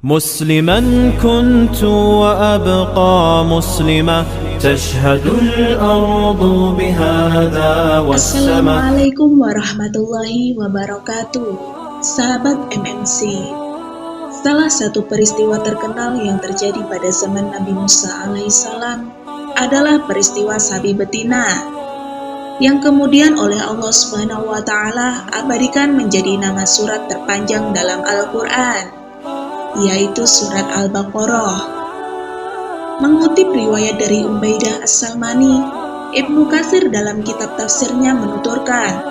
مسلما كنت وأبقى مسلما تشهد الأرض بهذا والسماء. Assalamualaikum warahmatullahi wabarakatuh. Sahabat MMC, salah satu peristiwa terkenal yang terjadi pada zaman Nabi Musa alaihissalam adalah peristiwa sapi betina yang kemudian oleh Allah Subhanahu wa taala abadikan menjadi nama surat terpanjang dalam Al-Qur'an, yaitu surat Al-Baqarah. Mengutip riwayat dari Ubaidah As-Salmani, Ibnu Katsir dalam kitab tafsirnya menuturkan,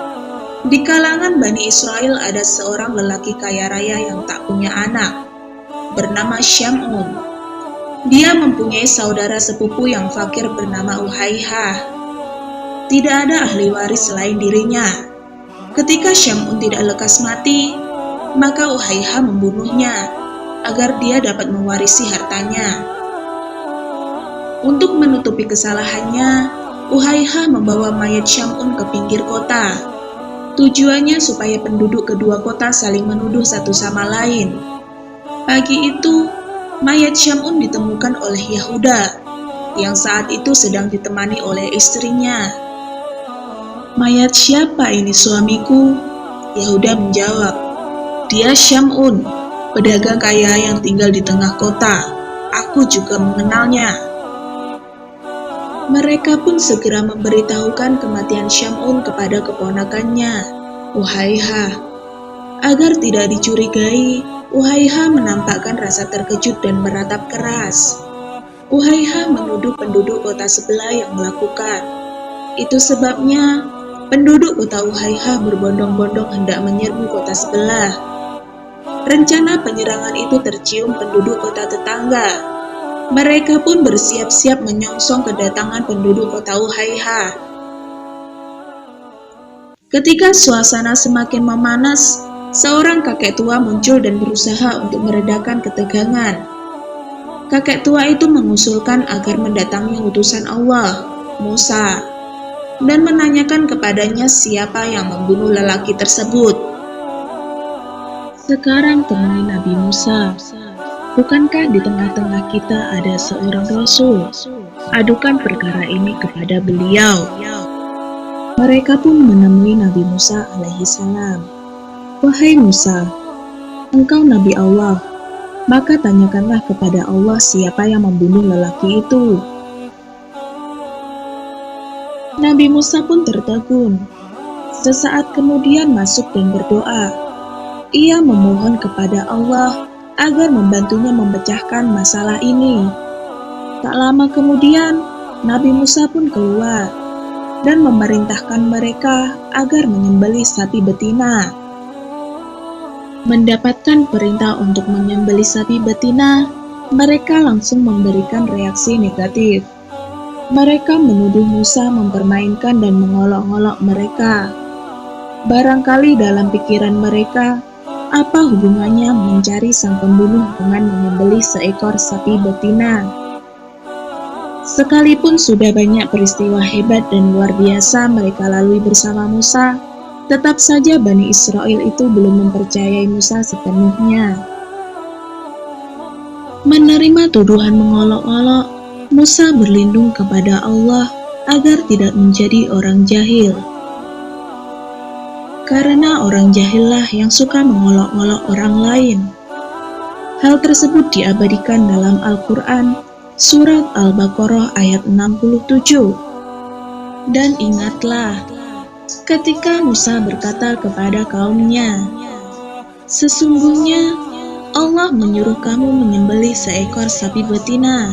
di kalangan Bani Israel ada seorang lelaki kaya raya yang tak punya anak, bernama Syam'un. Dia mempunyai saudara sepupu yang fakir bernama Uhaihah. Tidak ada ahli waris selain dirinya. Ketika Syam'un tidak lekas mati, maka Uhaihah membunuhnya agar dia dapat mewarisi hartanya. Untuk menutupi kesalahannya, Uhaihah membawa mayat Syam'un ke pinggir kota. Tujuannya supaya penduduk kedua kota saling menuduh satu sama lain. Pagi itu, mayat Syam'un ditemukan oleh Yahuda, yang saat itu sedang ditemani oleh istrinya. "Mayat siapa ini, suamiku?" Yahuda menjawab, "Dia Syam'un, pedagang kaya yang tinggal di tengah kota. Aku juga mengenalnya." Mereka pun segera memberitahukan kematian Syam'un kepada keponakannya, Uhaihah. Agar tidak dicurigai, Uhaihah menampakkan rasa terkejut dan meratap keras. Uhaihah menuduh penduduk kota sebelah yang melakukan. Itu sebabnya penduduk kota Uhaihah berbondong-bondong hendak menyerbu kota sebelah. Rencana penyerangan itu tercium penduduk kota tetangga. Mereka pun bersiap-siap menyongsong kedatangan penduduk kota Uhaihah. Ketika suasana semakin memanas, seorang kakek tua muncul dan berusaha untuk meredakan ketegangan. Kakek tua itu mengusulkan agar mendatangi utusan Allah, Musa, dan menanyakan kepadanya siapa yang membunuh lelaki tersebut. "Sekarang temui Nabi Musa. Bukankah di tengah-tengah kita ada seorang Rasul? Adukan perkara ini kepada beliau." Mereka pun menemui Nabi Musa alaihissalam. "Wahai Musa, engkau Nabi Allah, maka tanyakanlah kepada Allah siapa yang membunuh lelaki itu." Nabi Musa pun tertegun. Sesaat kemudian masuk dan berdoa. Ia memohon kepada Allah agar membantunya memecahkan masalah ini. Tak lama kemudian, Nabi Musa pun keluar dan memerintahkan mereka agar menyembelih sapi betina. Mendapatkan perintah untuk menyembelih sapi betina, mereka langsung memberikan reaksi negatif. Mereka menuduh Musa mempermainkan dan mengolok-olok mereka. Barangkali dalam pikiran mereka, apa hubungannya mencari sang pembunuh dengan menyembelih seekor sapi betina? Sekalipun sudah banyak peristiwa hebat dan luar biasa mereka lalui bersama Musa, tetap saja Bani Israel itu belum mempercayai Musa sepenuhnya. Menerima tuduhan mengolok-olok, Musa berlindung kepada Allah agar tidak menjadi orang jahil. Karena orang jahillah yang suka mengolok-olok orang lain. Hal tersebut diabadikan dalam Al-Quran, surat Al-Baqarah ayat 67. Dan ingatlah, ketika Musa berkata kepada kaumnya, "Sesungguhnya Allah menyuruh kamu menyembelih seekor sapi betina."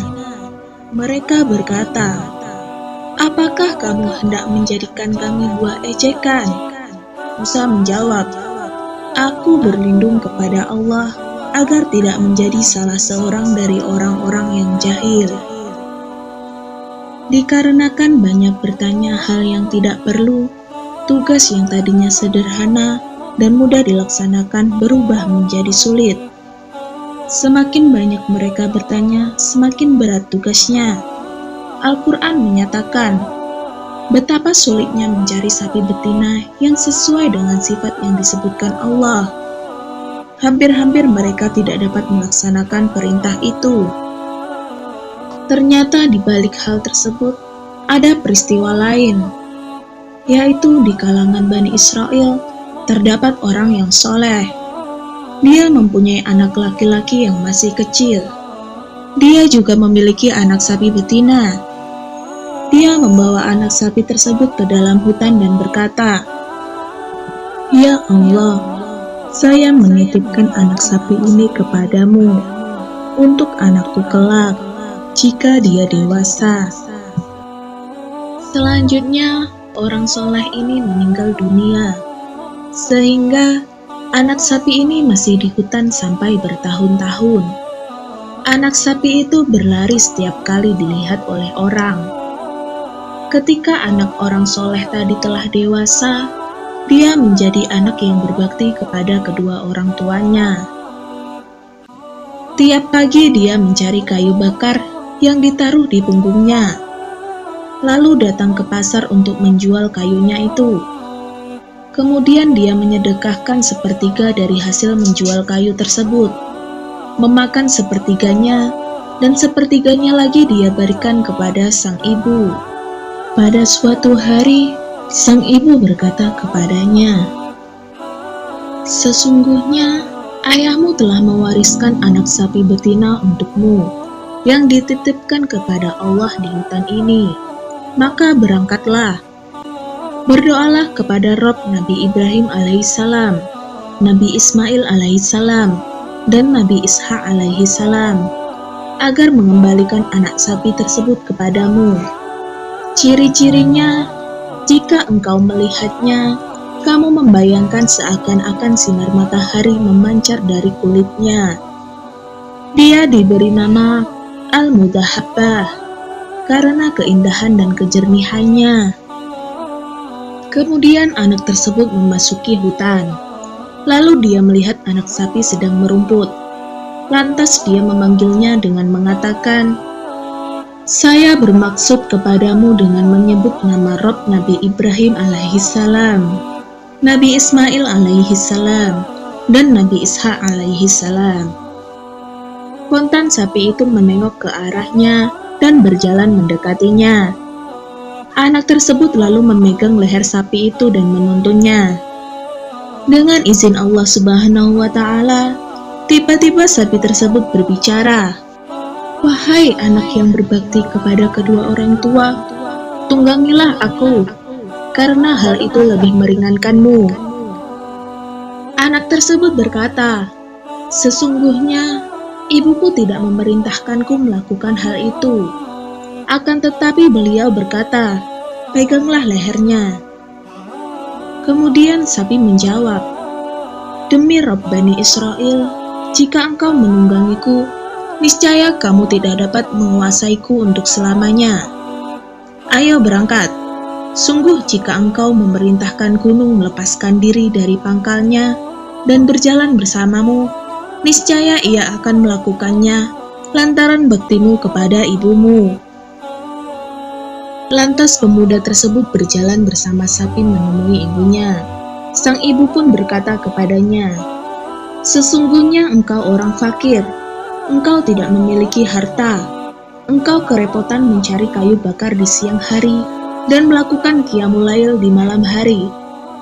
Mereka berkata, "Apakah kamu hendak menjadikan kami buah ejekan?" Musa menjawab, "Aku berlindung kepada Allah agar tidak menjadi salah seorang dari orang-orang yang jahil." Dikarenakan banyak bertanya hal yang tidak perlu, tugas yang tadinya sederhana dan mudah dilaksanakan berubah menjadi sulit. Semakin banyak mereka bertanya, semakin berat tugasnya. Al-Quran menyatakan, betapa sulitnya mencari sapi betina yang sesuai dengan sifat yang disebutkan Allah. hampir-hampir mereka tidak dapat melaksanakan perintah itu. Ternyata di balik hal tersebut ada peristiwa lain, yaitu di kalangan Bani Israel terdapat orang yang soleh. Dia mempunyai anak laki-laki yang masih kecil. Dia juga memiliki anak sapi betina. Dia membawa anak sapi tersebut ke dalam hutan dan berkata, "Ya Allah, saya menitipkan anak sapi ini kepadamu untuk anakku kelak jika dia dewasa." Selanjutnya, orang soleh ini meninggal dunia, sehingga anak sapi ini masih di hutan sampai bertahun-tahun. Anak sapi itu berlari setiap kali dilihat oleh orang. Ketika anak orang soleh tadi telah dewasa, dia menjadi anak yang berbakti kepada kedua orang tuanya. Tiap pagi dia mencari kayu bakar yang ditaruh di punggungnya, lalu datang ke pasar untuk menjual kayunya itu. Kemudian dia menyedekahkan sepertiga dari hasil menjual kayu tersebut, memakan sepertiganya, dan sepertiganya lagi dia berikan kepada sang ibu. Pada suatu hari, sang ibu berkata kepadanya, "Sesungguhnya ayahmu telah mewariskan anak sapi betina untukmu, yang dititipkan kepada Allah di hutan ini. Maka berangkatlah. Berdoalah kepada Rob Nabi Ibrahim alaihissalam, Nabi Ismail alaihissalam, dan Nabi Ishak alaihissalam, agar mengembalikan anak sapi tersebut kepadamu. Ciri-cirinya, jika engkau melihatnya, kamu membayangkan seakan-akan sinar matahari memancar dari kulitnya. Dia diberi nama Al-Mudahabbah karena keindahan dan kejernihannya." Kemudian anak tersebut memasuki hutan. Lalu dia melihat anak sapi sedang merumput. Lantas dia memanggilnya dengan mengatakan, "Saya bermaksud kepadamu dengan menyebut nama Rob Nabi Ibrahim alaihissalam, Nabi Ismail alaihissalam, dan Nabi Ishak alaihissalam." Kontan sapi itu menengok ke arahnya dan berjalan mendekatinya. Anak tersebut lalu memegang leher sapi itu dan menuntunnya. Dengan izin Allah Subhanahu wa Ta'ala, tiba-tiba sapi tersebut berbicara, "Wahai anak yang berbakti kepada kedua orang tua, tunggangilah aku, karena hal itu lebih meringankanmu." Anak tersebut berkata, "Sesungguhnya ibuku tidak memerintahkanku melakukan hal itu. Akan tetapi beliau berkata, 'Peganglah lehernya.'" Kemudian sapi menjawab, "Demi Rabb Bani Israel, jika engkau menunggangiku, niscaya kamu tidak dapat menguasaiku untuk selamanya. Ayo berangkat. Sungguh jika engkau memerintahkan gunung melepaskan diri dari pangkalnya dan berjalan bersamamu, niscaya ia akan melakukannya lantaran baktimu kepada ibumu." Lantas pemuda tersebut berjalan bersama sapi menemui ibunya. Sang ibu pun berkata kepadanya, "Sesungguhnya engkau orang fakir, engkau tidak memiliki harta, engkau kerepotan mencari kayu bakar di siang hari dan melakukan qiyamul lail di malam hari.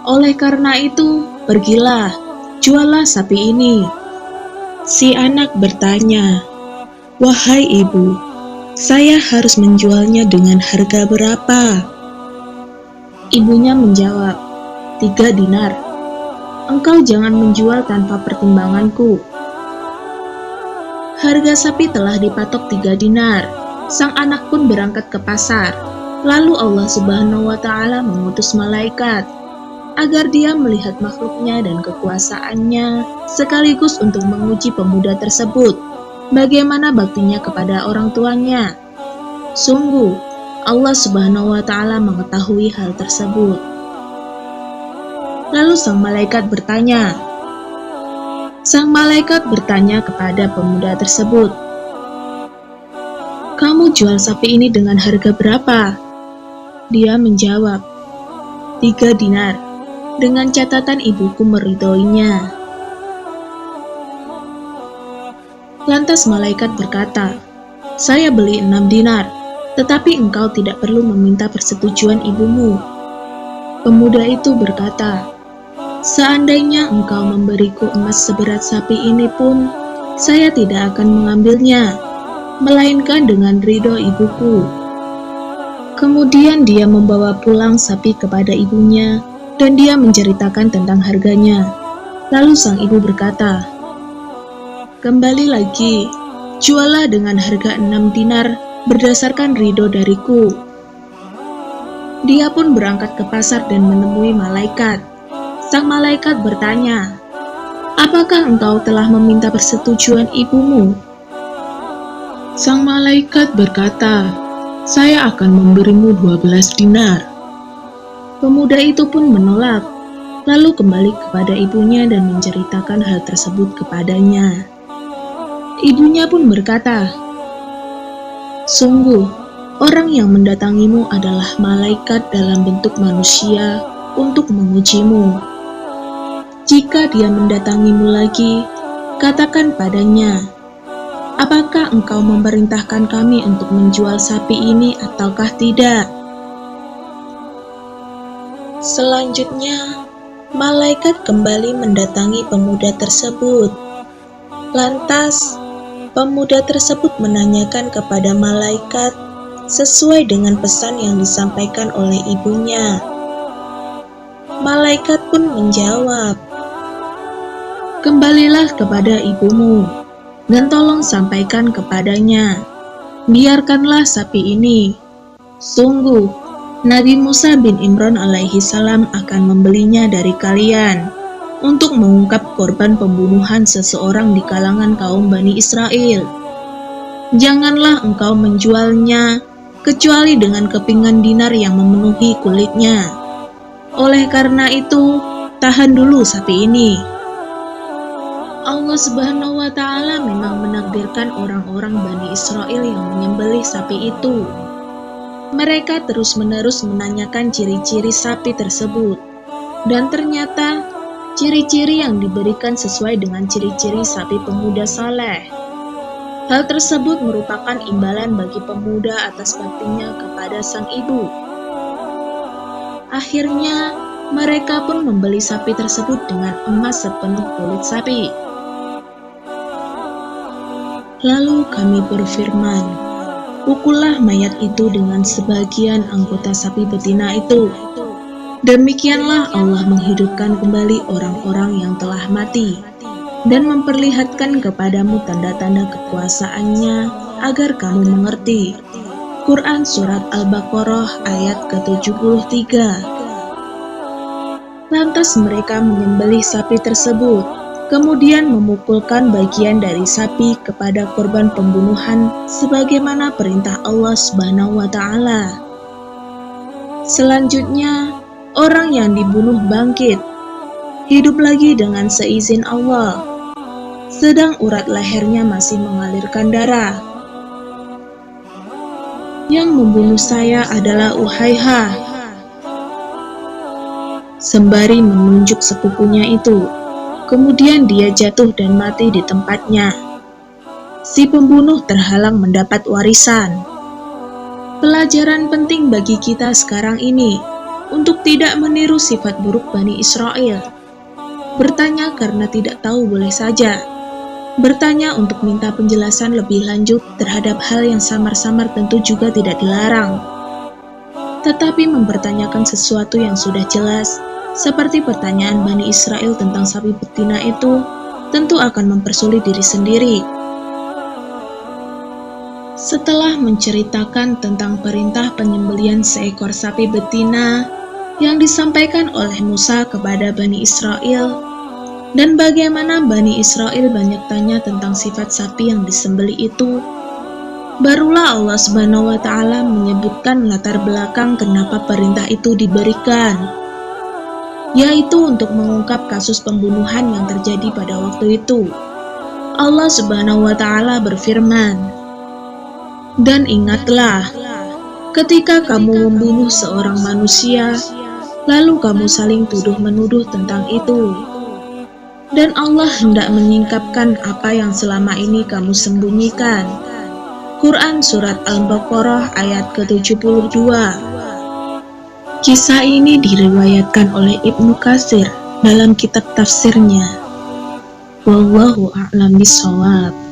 Oleh karena itu, pergilah, juallah sapi ini." Si anak bertanya, "Wahai ibu, saya harus menjualnya dengan harga berapa?" Ibunya menjawab, 3 dinar. "Engkau jangan menjual tanpa pertimbanganku." Harga sapi telah dipatok 3 dinar. Sang anak pun berangkat ke pasar. Lalu Allah Subhanahu wa Ta'ala mengutus malaikat agar dia melihat makhluknya dan kekuasaannya, sekaligus untuk menguji pemuda tersebut bagaimana baktinya kepada orang tuanya. Sungguh, Allah Subhanahu wa Ta'ala mengetahui hal tersebut. Lalu sang malaikat bertanya kepada pemuda tersebut, "Kamu jual sapi ini dengan harga berapa?" Dia menjawab, 3 dinar, dengan catatan ibuku meridhoinya. Lantas malaikat berkata, "Saya beli 6 dinar, tetapi engkau tidak perlu meminta persetujuan ibumu." Pemuda itu berkata, "Seandainya engkau memberiku emas seberat sapi ini pun, saya tidak akan mengambilnya, melainkan dengan ridho ibuku." Kemudian dia membawa pulang sapi kepada ibunya, dan dia menceritakan tentang harganya. Lalu sang ibu berkata, "Kembali lagi, jualah dengan harga 6 dinar berdasarkan ridho dariku." Dia pun berangkat ke pasar dan menemui malaikat. Sang malaikat bertanya, "Apakah engkau telah meminta persetujuan ibumu?" Sang malaikat berkata, "Saya akan memberimu 12 dinar." Pemuda itu pun menolak, lalu kembali kepada ibunya dan menceritakan hal tersebut kepadanya. Ibunya pun berkata, "Sungguh, orang yang mendatangimu adalah malaikat dalam bentuk manusia untuk mengujimu. Jika dia mendatangimu lagi, katakan padanya, 'Apakah engkau memerintahkan kami untuk menjual sapi ini ataukah tidak?'" Selanjutnya, malaikat kembali mendatangi pemuda tersebut. Lantas, pemuda tersebut menanyakan kepada malaikat sesuai dengan pesan yang disampaikan oleh ibunya. Malaikat pun menjawab, "Kembalilah kepada ibumu dan tolong sampaikan kepadanya, biarkanlah sapi ini. Sungguh, Nabi Musa bin Imran alaihi salam akan membelinya dari kalian untuk mengungkap korban pembunuhan seseorang di kalangan kaum Bani Israel. Janganlah engkau menjualnya kecuali dengan kepingan dinar yang memenuhi kulitnya. Oleh karena itu, tahan dulu sapi ini." Allah Subhanahu wa Ta'ala memang menakdirkan orang-orang Bani Israel yang menyembelih sapi itu. Mereka terus-menerus menanyakan ciri-ciri sapi tersebut, dan ternyata ciri-ciri yang diberikan sesuai dengan ciri-ciri sapi pemuda saleh. Hal tersebut merupakan imbalan bagi pemuda atas baktinya kepada sang ibu. Akhirnya, mereka pun membeli sapi tersebut dengan emas sepenuh kulit sapi. Lalu kami berfirman, "Pukullah mayat itu dengan sebagian anggota sapi betina itu." Demikianlah Allah menghidupkan kembali orang-orang yang telah mati dan memperlihatkan kepadamu tanda-tanda kekuasaannya agar kamu mengerti. Quran Surat Al-Baqarah ayat ke-73. Lantas mereka menyembelih sapi tersebut, kemudian memukulkan bagian dari sapi kepada korban pembunuhan sebagaimana perintah Allah Subhanahu wa Ta'ala. Selanjutnya, orang yang dibunuh bangkit, hidup lagi dengan seizin Allah, sedang urat lehernya masih mengalirkan darah. "Yang membunuh saya adalah Uhayha," sembari menunjuk sepupunya itu. Kemudian dia jatuh dan mati di tempatnya. Si pembunuh terhalang mendapat warisan. Pelajaran penting bagi kita sekarang ini untuk tidak meniru sifat buruk Bani Israel. Bertanya karena tidak tahu boleh saja. Bertanya untuk minta penjelasan lebih lanjut terhadap hal yang samar-samar tentu juga tidak dilarang. Tetapi mempertanyakan sesuatu yang sudah jelas, seperti pertanyaan Bani Israel tentang sapi betina itu, tentu akan mempersulit diri sendiri. Setelah menceritakan tentang perintah penyembelihan seekor sapi betina yang disampaikan oleh Musa kepada Bani Israel, dan bagaimana Bani Israel banyak tanya tentang sifat sapi yang disembelih itu, barulah Allah Subhanahu wa Ta'ala menyebutkan latar belakang kenapa perintah itu diberikan, yaitu untuk mengungkap kasus pembunuhan yang terjadi pada waktu itu. Allah Subhanahu wa Ta'ala berfirman, "Dan ingatlah, ketika kamu membunuh seorang manusia, lalu kamu saling tuduh-menuduh tentang itu. dan Allah hendak menyingkapkan apa yang selama ini kamu sembunyikan. Quran Surat Al-Baqarah ayat ke-72. Kisah ini diriwayatkan oleh Ibnu Katsir dalam kitab tafsirnya. Wallahu a'lam bishawab.